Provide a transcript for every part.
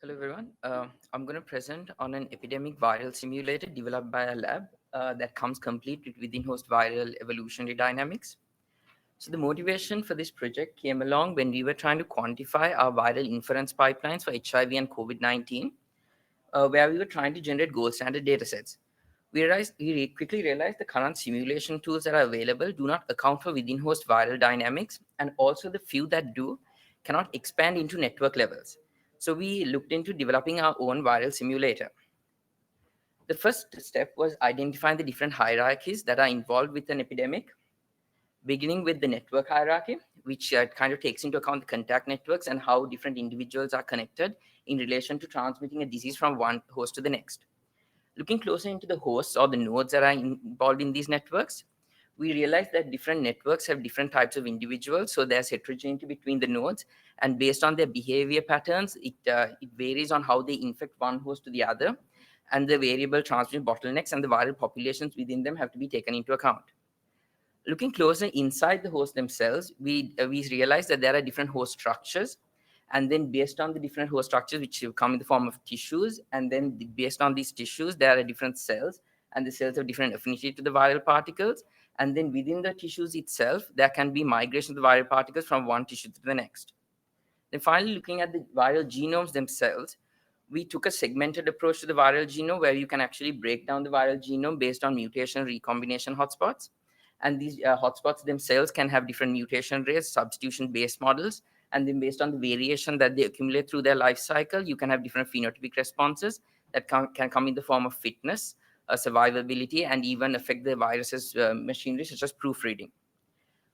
Hello, everyone. I'm going to present on an epidemic viral simulator developed by a lab that comes complete with within-host viral evolutionary dynamics. So the motivation for this project came along when we were trying to quantify our viral inference pipelines for HIV and COVID-19, where we were trying to generate gold standard datasets. We quickly realized the current simulation tools that are available do not account for within-host viral dynamics, and also the few that do cannot expand into network levels. So we looked into developing our own viral simulator. The first step was identifying the different hierarchies that are involved with an epidemic, beginning with the network hierarchy, which kind of takes into account the contact networks and how different individuals are connected in relation to transmitting a disease from one host to the next. Looking closer into the hosts or the nodes that are involved in these networks, we realize that different networks have different types of individuals. So there's heterogeneity between the nodes, and based on their behavior patterns, it varies on how they infect one host to the other, and the variable transmission bottlenecks and the viral populations within them have to be taken into account. Looking closer inside the host themselves, we realize that there are different host structures, and then based on the different host structures, which come in the form of tissues, and then based on these tissues, there are different cells, and the cells have different affinity to the viral particles. And then within the tissues itself, there can be migration of the viral particles from one tissue to the next. Then finally, looking at the viral genomes themselves, we took a segmented approach to the viral genome where you can actually break down the viral genome based on mutation recombination hotspots. And these hotspots themselves can have different mutation rates, substitution-based models, and then based on the variation that they accumulate through their life cycle, you can have different phenotypic responses that can come in the form of fitness, survivability, and even affect the virus's machinery, such as proofreading.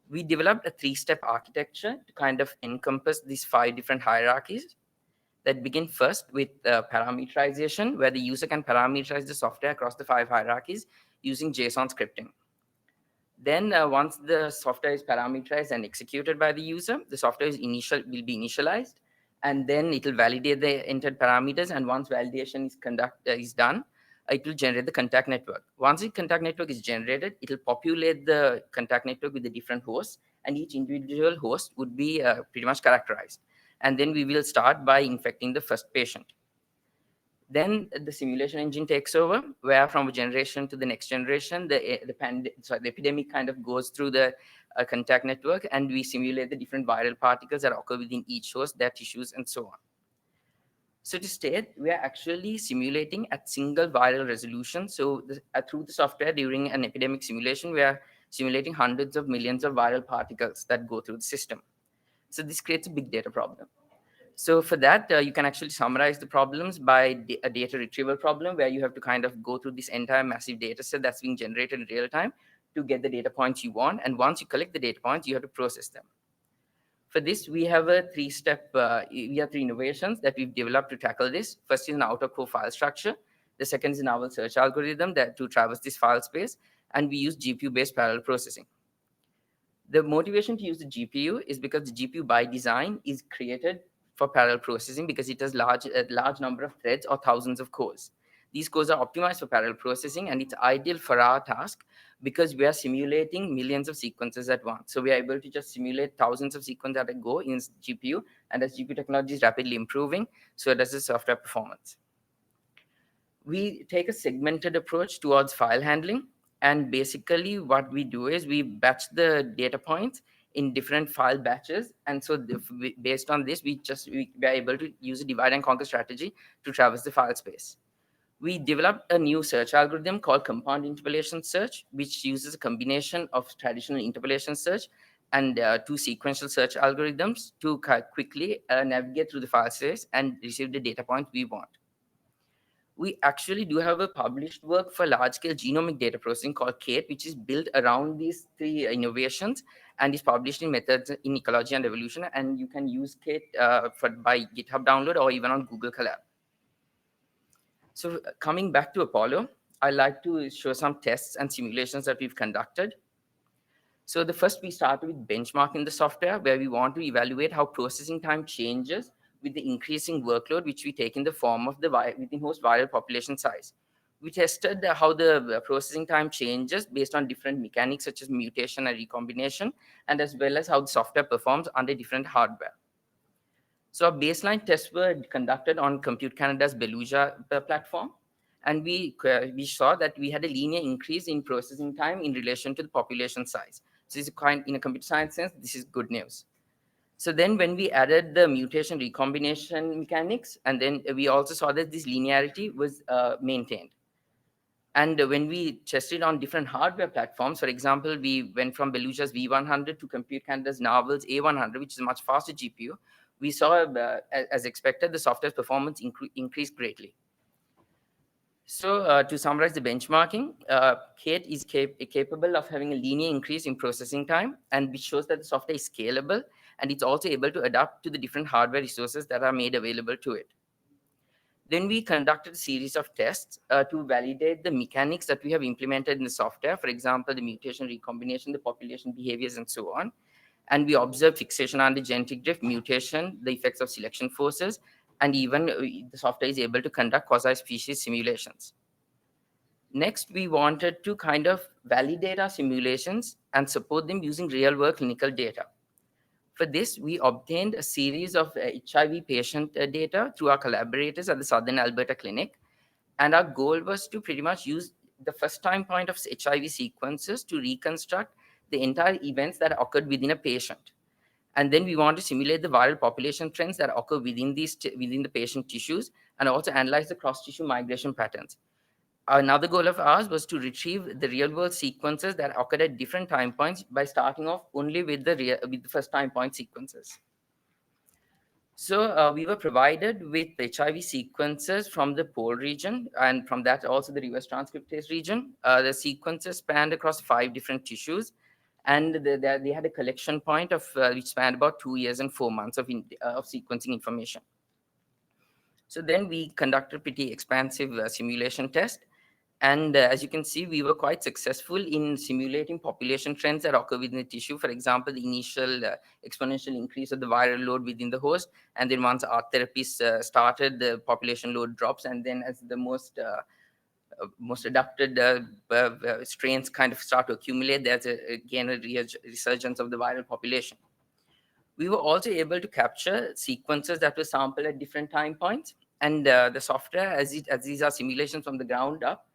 We developed a three-step architecture to kind of encompass these five different hierarchies that begin first with parameterization, where the user can parameterize the software across the five hierarchies using JSON scripting. Then once the software is parameterized and executed by the user, the software will be initialized, and then it will validate the entered parameters. And once validation is done, it will generate the contact network. Once the contact network is generated, it will populate the contact network with the different hosts, and each individual host would be pretty much characterized. And then we will start by infecting the first patient. Then the simulation engine takes over, where from a generation to the next generation, the epidemic kind of goes through the contact network, and we simulate the different viral particles that occur within each host, their tissues, and so on. So to state, we are actually simulating at single viral resolution. So through the software during an epidemic simulation, we are simulating hundreds of millions of viral particles that go through the system. So this creates a big data problem. So for that, you can actually summarize the problems by a data retrieval problem, where you have to kind of go through this entire massive data set that's being generated in real time to get the data points you want. And once you collect the data points, you have to process them. For this, we have we have three innovations that we've developed to tackle this. First is an out-of-core file structure. The second is a novel search algorithm that to traverse this file space. And we use GPU-based parallel processing. The motivation to use the GPU is because the GPU by design is created for parallel processing because it has a large number of threads or thousands of cores. These cores are optimized for parallel processing, and it's ideal for our task because we are simulating millions of sequences at once. So we are able to just simulate thousands of sequences at a go in GPU, and as GPU technology is rapidly improving, so does the software performance. We take a segmented approach towards file handling, and basically what we do is we batch the data points in different file batches, and so based on this we are able to use a divide and conquer strategy to traverse the file space. We developed a new search algorithm called compound interpolation search, which uses a combination of traditional interpolation search and two sequential search algorithms to quickly navigate through the file space and receive the data points we want. We actually do have a published work for large-scale genomic data processing called KATE, which is built around these three innovations and is published in Methods in Ecology and Evolution. And you can use KATE by GitHub download or even on Google Colab. So coming back to Apollo, I'd like to show some tests and simulations that we've conducted. So the first, we started with benchmarking the software, where we want to evaluate how processing time changes with the increasing workload, which we take in the form of the within-host viral population size. We tested how the processing time changes based on different mechanics, such as mutation and recombination, and as well as how the software performs under different hardware. So our baseline tests were conducted on Compute Canada's Beluga platform, and we saw that we had a linear increase in processing time in relation to the population size. So this is in a computer science sense, this is good news. So then when we added the mutation recombination mechanics, and then we also saw that this linearity was maintained. And when we tested on different hardware platforms, for example, we went from Beluga's V100 to Compute Canada's Naval's A100, which is a much faster GPU. We saw, as expected, the software's performance increased greatly. So to summarize the benchmarking, Kate is capable of having a linear increase in processing time, and which shows that the software is scalable, and it's also able to adapt to the different hardware resources that are made available to it. Then we conducted a series of tests to validate the mechanics that we have implemented in the software, for example, the mutation recombination, the population behaviors, and so on. And we observed fixation under genetic drift, mutation, the effects of selection forces, and even the software is able to conduct quasi-species simulations. Next, we wanted to kind of validate our simulations and support them using real-world clinical data. For this, we obtained a series of HIV patient data through our collaborators at the Southern Alberta Clinic. And our goal was to pretty much use the first time point of HIV sequences to reconstruct the entire events that occurred within a patient. And then we want to simulate the viral population trends that occur within the patient tissues, and also analyze the cross-tissue migration patterns. Another goal of ours was to retrieve the real-world sequences that occurred at different time points by starting off only with the first time point sequences. So we were provided with HIV sequences from the pole region, and from that also the reverse transcriptase region. The sequences spanned across 5 different tissues, and they had a collection point of which spanned about 2 years and 4 months of sequencing information. So then we conducted pretty expansive simulation test. And as you can see, we were quite successful in simulating population trends that occur within the tissue. For example, the initial exponential increase of the viral load within the host. And then once our therapies started, the population load drops. And then as the most adapted strains kind of start to accumulate, there's again a resurgence of the viral population. We were also able to capture sequences that were sampled at different time points. And the software, as these are simulations from the ground up,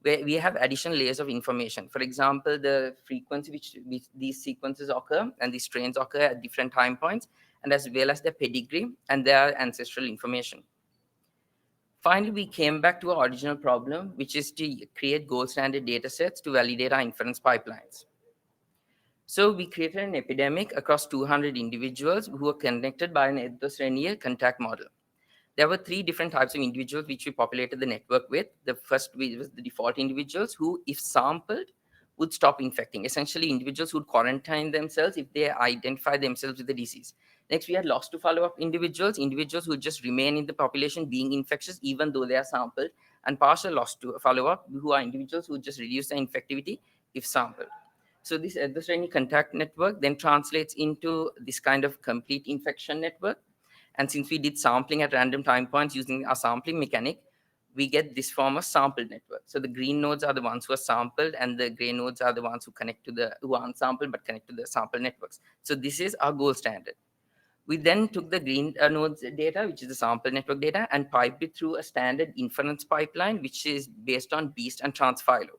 where we have additional layers of information. For example, the frequency which these sequences occur and these strains occur at different time points, and as well as their pedigree and their ancestral information. Finally, we came back to our original problem, which is to create gold standard data sets to validate our inference pipelines. So we created an epidemic across 200 individuals who were connected by an ethos-linear contact model. There were 3 different types of individuals which we populated the network with. The first was the default individuals who, if sampled, would stop infecting. Essentially, individuals who would quarantine themselves if they identify themselves with the disease. Next, we had lost to follow-up individuals who would just remain in the population being infectious even though they are sampled, and partial loss to follow-up, who are individuals who would just reduce their infectivity if sampled. So this ethos-linear contact network then translates into this kind of complete infection network. And since we did sampling at random time points using our sampling mechanic, we get this form of sampled network. So the green nodes are the ones who are sampled, and the gray nodes are the ones who aren't sampled but connect to the sample networks. So this is our gold standard. We then took the green nodes data, which is the sample network data, and piped it through a standard inference pipeline, which is based on BEAST and TransPhilo.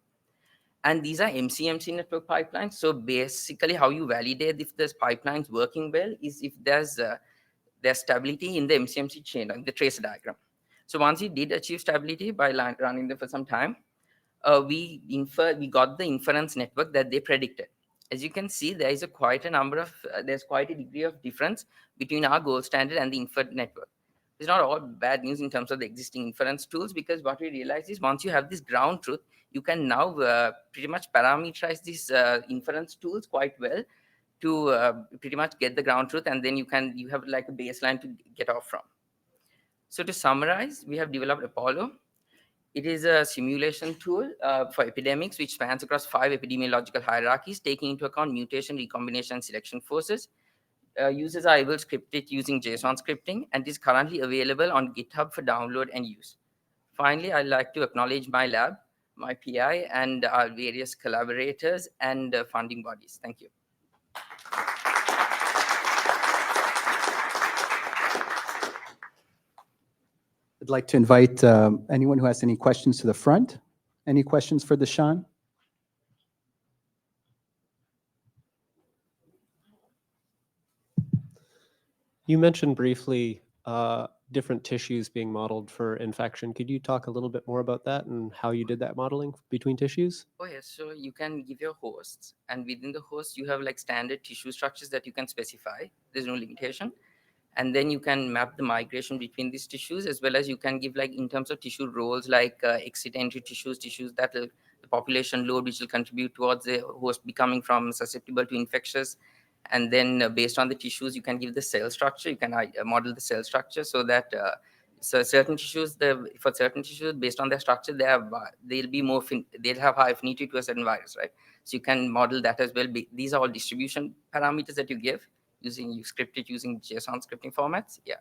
And these are MCMC network pipelines. So basically how you validate if this pipeline is working well is if there's stability in the MCMC chain, like the tracer diagram. So once we did achieve stability by running them for some time, we got the inference network that they predicted. As you can see, there's quite a degree of difference between our gold standard and the inferred network. It's not all bad news in terms of the existing inference tools, because what we realize is once you have this ground truth, you can now pretty much parameterize these inference tools quite well to pretty much get the ground truth, and then you have like a baseline to get off from. So to summarize, we have developed Apollo. It is a simulation tool for epidemics which spans across 5 epidemiological hierarchies, taking into account mutation, recombination, and selection forces. Users are able to script it using JSON scripting, and is currently available on GitHub for download and use. Finally, I'd like to acknowledge my lab, my PI, and our various collaborators and funding bodies. Thank you. I'd like to invite anyone who has any questions to the front. Any questions for Deshan? You mentioned briefly different tissues being modeled for infection. Could you talk a little bit more about that and how you did that modeling between tissues? Oh yes, so you can give your hosts, and within the host you have like standard tissue structures that you can specify. There's no limitation. And then you can map the migration between these tissues, as well as you can give like in terms of tissue roles, like exit entry tissues that will, the population load which will contribute towards the host becoming from susceptible to infectious. And then based on the tissues you can give the cell structure, you can model the cell structure, so that so certain tissues, for certain tissues based on their structure, they'll be more they'll have high affinity to a certain virus, right? So you can model that as well. These are all distribution parameters that you give using, you script it using JSON scripting formats. Yeah.